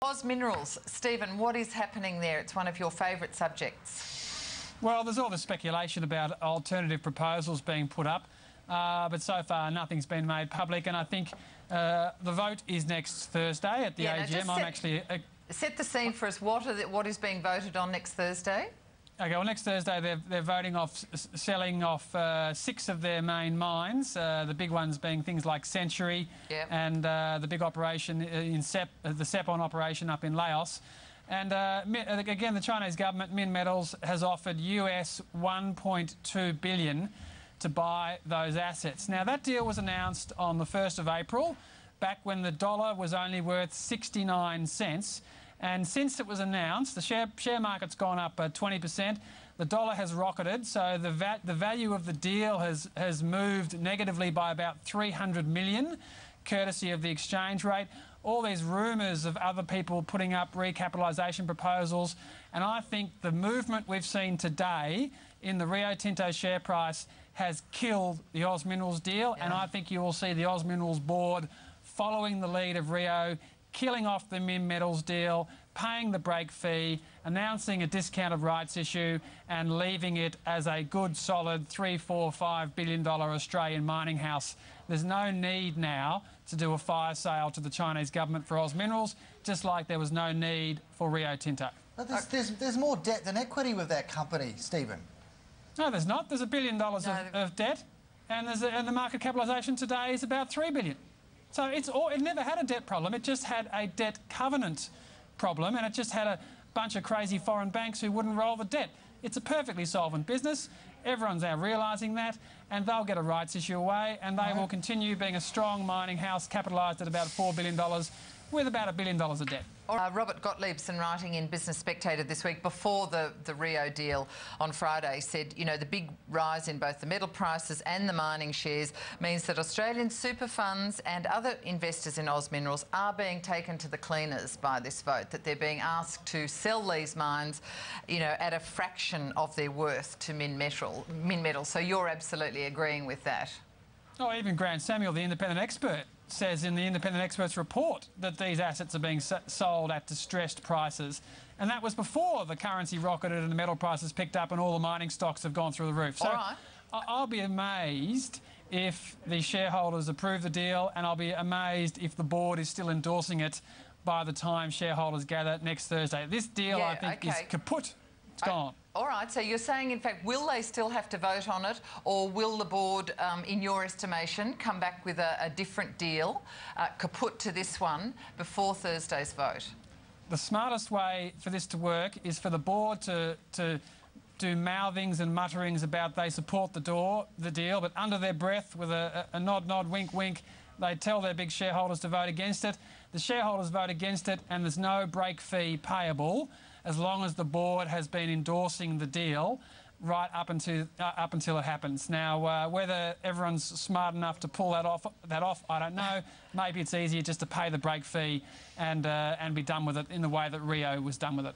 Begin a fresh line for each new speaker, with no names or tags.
Oz Minerals. Stephen, what is happening there? It's one of your favourite subjects.
Well, there's all the speculation about alternative proposals being put up, but so far nothing's been made public, and I think the vote is next Thursday at the AGM.
Set the scene for us. What is being voted on next Thursday?
Okay, well, next Thursday they're voting off selling off 6 of their main mines, the big ones being things like Century and the big operation in the Sepon operation up in Laos. And again, the Chinese government, Minmetals, has offered US $1.2 billion to buy those assets. Now, that deal was announced on the 1st of April, back when the dollar was only worth 69 cents. And since it was announced, the share market's gone up 20%. The dollar has rocketed, so the value of the deal has moved negatively by about 300 million, courtesy of the exchange rate. All these rumours of other people putting up recapitalisation proposals, and I think the movement we've seen today in the Rio Tinto share price has killed the Oz Minerals deal, and I think you will see the Oz Minerals board following the lead of Rio, killing off the Minmetals deal, paying the break fee, announcing a discounted rights issue and leaving it as a good, solid $3, $4, $5 billion Australian mining house. There's no need now to do a fire sale to the Chinese government for Oz Minerals, just like there was no need for Rio Tinto.
But there's more debt than equity with that company, Stephen.
No, there's not. There's $1 billion of debt, and the market capitalisation today is about $3 billion. So it never had a debt problem. It just had a debt covenant problem, and it just had a bunch of crazy foreign banks who wouldn't roll the debt. It's a perfectly solvent business. Everyone's now realising that, and they'll get a rights issue away, and they will continue being a strong mining house capitalised at about $4 billion with about $1 billion of debt.
Robert Gottliebson, writing in Business Spectator this week before the Rio deal on Friday, said, you know, the big rise in both the metal prices and the mining shares means that Australian super funds and other investors in Oz Minerals are being taken to the cleaners by this vote, that they're being asked to sell these mines, you know, at a fraction of their worth to Minmetals. So you're absolutely agreeing with that?
Oh, even Grant Samuel, the independent expert, says in the independent expert's report that these assets are being sold at distressed prices. And that was before the currency rocketed and the metal prices picked up and all the mining stocks have gone through the roof. So I'll be amazed if the shareholders approve the deal, and I'll be amazed if the board is still endorsing it by the time shareholders gather next Thursday. This deal, I think, is kaput. It's gone.
All right, so you're saying, in fact, will they still have to vote on it, or will the board, in your estimation, come back with a different deal, kaput to this one, before Thursday's vote?
The smartest way for this to work is for the board to do mouthings and mutterings about they support the deal, but under their breath, with a nod, nod, wink, wink, they tell their big shareholders to vote against it. The shareholders vote against it, and there's no break fee payable as long as the board has been endorsing the deal right up until it happens. Now, whether everyone's smart enough to pull that off, I don't know. Maybe it's easier just to pay the break fee and be done with it in the way that Rio was done with it.